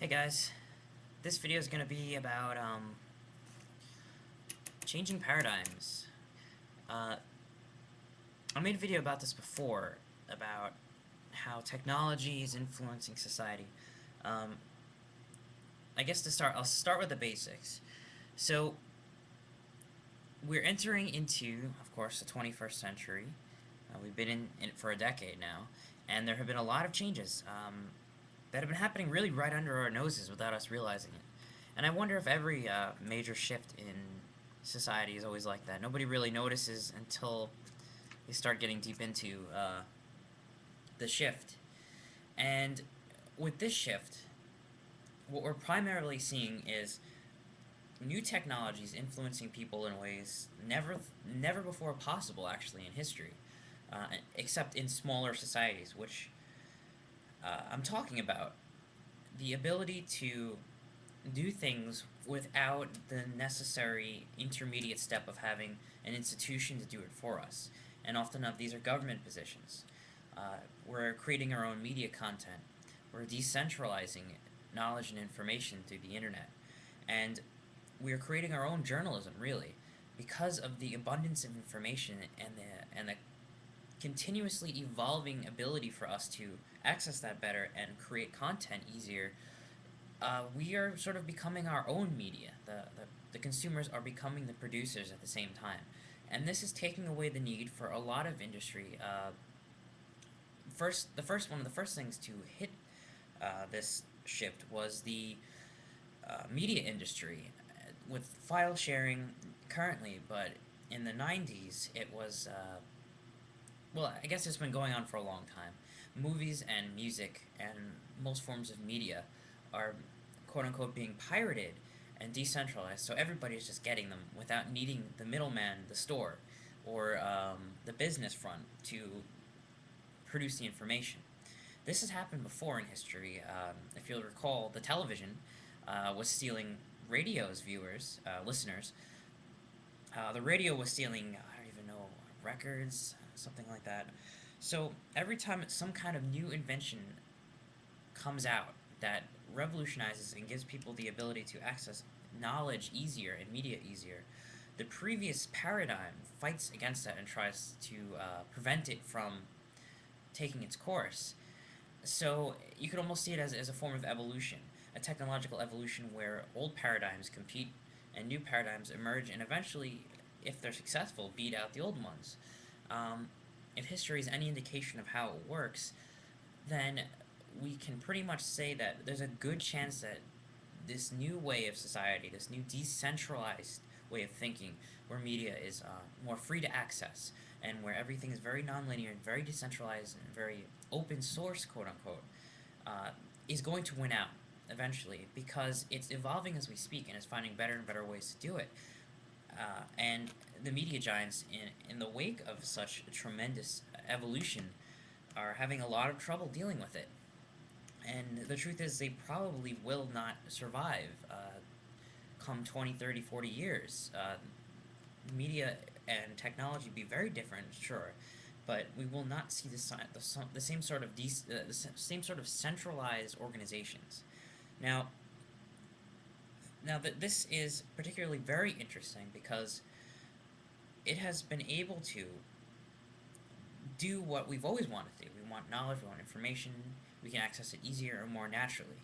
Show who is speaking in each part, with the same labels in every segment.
Speaker 1: Hey guys, this video is going to be about changing paradigms. Uh, I made a video about this before, about how technology is influencing society. Um, I guess to start, I'll start with the basics. So, we're entering into, of course, the 21st century. We've been in it for a decade now, and there have been a lot of changes that have been happening really right under our noses without us realizing it. And I wonder if every major shift in society is always like that. Nobody really notices until they start getting deep into the shift. And with this shift, what we're primarily seeing is new technologies influencing people in ways never before possible, actually, in history, except in smaller societies, which I'm talking about the ability to do things without the necessary intermediate step of having an institution to do it for us. And often enough, these are government positions. We're creating our own media content. We're decentralizing knowledge and information through the internet. And we're creating our own journalism, really, because of the abundance of information and the continuously evolving ability for us to access that better and create content easier. We are sort of becoming our own media. The consumers are becoming the producers at the same time. And this is taking away the need for a lot of industry. One of the first things to hit this shift was the media industry with file sharing currently, but in the 90s it was, well, I guess it's been going on for a long time. Movies and music and most forms of media are quote unquote being pirated and decentralized, so everybody's just getting them without needing the middleman, the store, or the business front to produce the information. This has happened before in history. If you'll recall, the television was stealing radio's viewers, listeners. The radio was stealing, I don't even know, records, something like that. So every time some kind of new invention comes out that revolutionizes and gives people the ability to access knowledge easier and media easier, the previous paradigm fights against that and tries to prevent it from taking its course. So you could almost see it as a form of evolution, a technological evolution where old paradigms compete and new paradigms emerge and eventually, if they're successful, beat out the old ones. Um, if history is any indication of how it works, then we can pretty much say that there's a good chance that this new way of society, this new decentralized way of thinking, where media is more free to access, and where everything is very nonlinear, very decentralized, and very open source, quote unquote, is going to win out eventually because it's evolving as we speak and is finding better and better ways to do it. And the media giants, in the wake of such a tremendous evolution, are having a lot of trouble dealing with it. And the truth is, they probably will not survive come 20, 30, 40 years. Media and technology be very different, sure, but we will not see the same sort of same sort of centralized organizations. Now, that this is particularly very interesting because it has been able to do what we've always wanted to do. We want knowledge, we want information, we can access it easier and more naturally.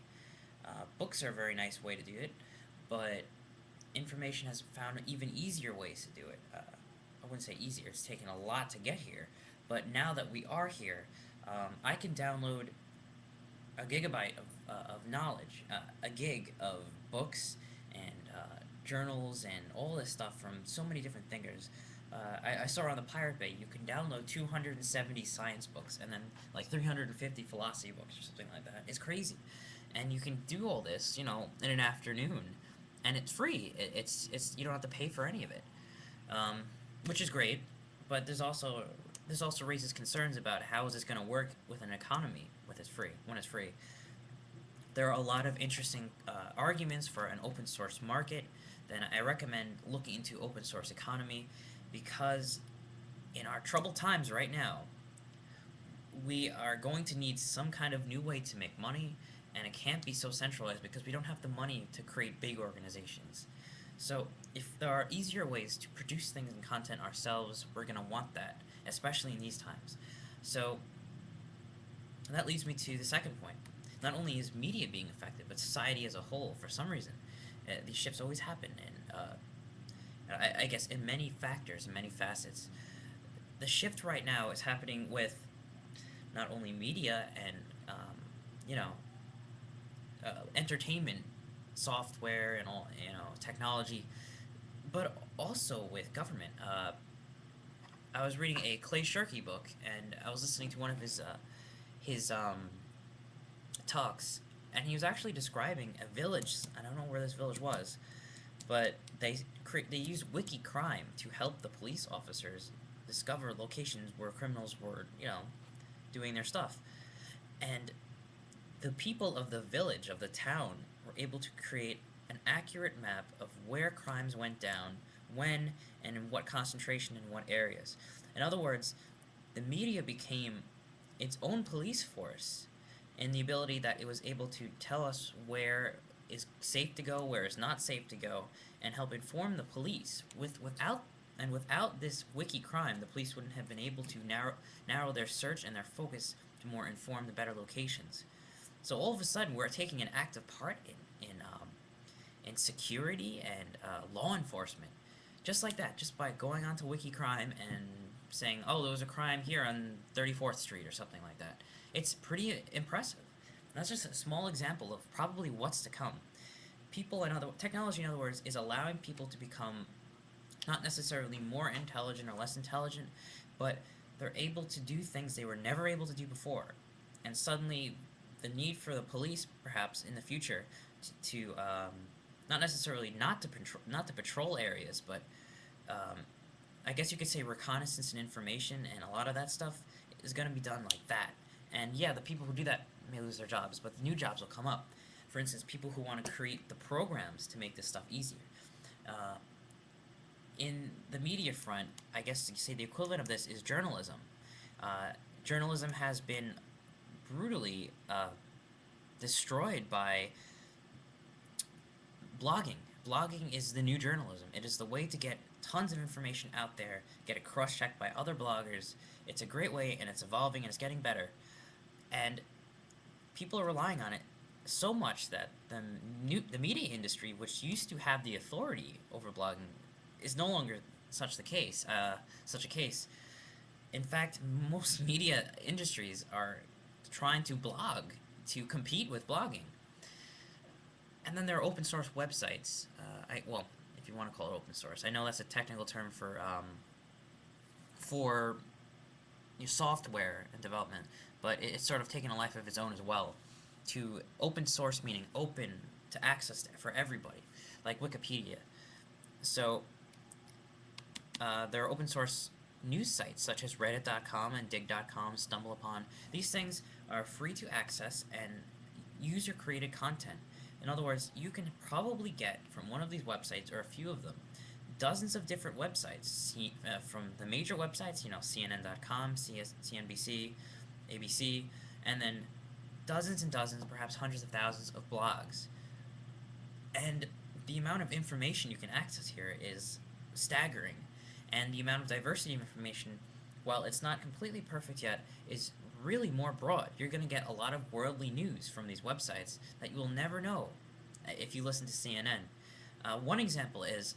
Speaker 1: Books are a very nice way to do it, but information has found even easier ways to do it. I wouldn't say easier, it's taken a lot to get here, but now that we are here, I can download a gigabyte of knowledge, a gig of books and journals and all this stuff from so many different thinkers. I saw on the Pirate Bay you can download 270 science books and then like 350 philosophy books or something like that. It's crazy. And you can do all this, in an afternoon, and it's free. It's you don't have to pay for any of it, which is great. But this also raises concerns about how is this going to work with an economy when it's free. There are a lot of interesting arguments for an open source market. Then I recommend looking into open source economy because in our troubled times right now, we are going to need some kind of new way to make money and it can't be so centralized because we don't have the money to create big organizations. So if there are easier ways to produce things and content ourselves, we're going to want that, especially in these times. So that leads me to the second point. Not only is media being affected, but society as a whole, for some reason. These shifts always happen, and I guess in many factors, in many facets. The shift right now is happening with not only media and you know entertainment software and all technology, but also with government. I was reading a Clay Shirky book, and I was listening to one of his talks, and he was actually describing a village. I don't know where this village was, but they use wiki crime to help the police officers discover locations where criminals were doing their stuff, and the people of the village, of the town, were able to create an accurate map of where crimes went down, when, and in what concentration in what areas. In other words, the media became its own police force in the ability that it was able to tell us where is safe to go, where is not safe to go, and help inform the police. Without this wiki crime, the police wouldn't have been able to narrow their search and their focus to more informed, better locations. So all of a sudden, we're taking an active part in security and law enforcement, just like that, just by going onto WikiCrime and saying, "Oh, there was a crime here on 34th Street" or something like that. It's pretty impressive. That's just a small example of probably what's to come. Technology, in other words, is allowing people to become not necessarily more intelligent or less intelligent, but they're able to do things they were never able to do before. And suddenly, the need for the police, perhaps in the future, to not necessarily not to patrol areas, but I guess you could say reconnaissance and information, and a lot of that stuff is going to be done like that. And yeah, the people who do that may lose their jobs, but new jobs will come up. For instance, people who want to create the programs to make this stuff easier. Uh, in the media front, I guess you say the equivalent of this is journalism. Journalism has been brutally destroyed by blogging. Blogging is the new journalism. It is the way to get tons of information out there, get it cross-checked by other bloggers. It's a great way, and it's evolving, and it's getting better. And people are relying on it so much that the media industry, which used to have the authority over blogging, is no longer such a case. In fact, most media industries are trying to blog to compete with blogging. And then there are open source websites. Well, if you want to call it open source, I know that's a technical term for software and development, but it's sort of taken a life of its own as well. To open source meaning open to access for everybody, like Wikipedia. So there are open source news sites such as Reddit.com and Dig.com, StumbleUpon. These things are free to access and user-created content. In other words, you can probably get from one of these websites, or a few of them, dozens of different websites from the major websites, CNN.com, CNBC, ABC, and then dozens and dozens, perhaps hundreds of thousands of blogs. And the amount of information you can access here is staggering. And the amount of diversity of information, while it's not completely perfect yet, is really more broad. You're going to get a lot of worldly news from these websites that you will never know if you listen to CNN. One example is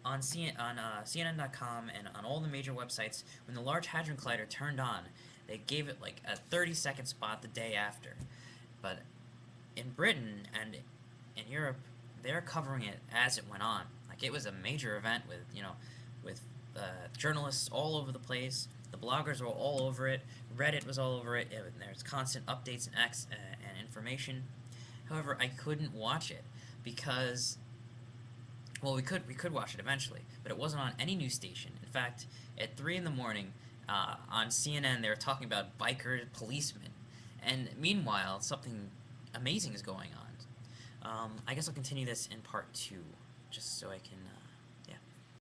Speaker 1: on CNN.com and on all the major websites, when the Large Hadron Collider turned on, they gave it like a 30-second spot the day after. But in Britain and in Europe, they're covering it as it went on. Like, it was a major event with journalists all over the place. The bloggers were all over it. Reddit was all over it. There's constant updates and information. However, I couldn't watch it because, well, we could watch it eventually, but it wasn't on any news station. In fact, at 3 in the morning on CNN, they were talking about biker policemen, and meanwhile, something amazing is going on. I guess I'll continue this in part 2, just so I can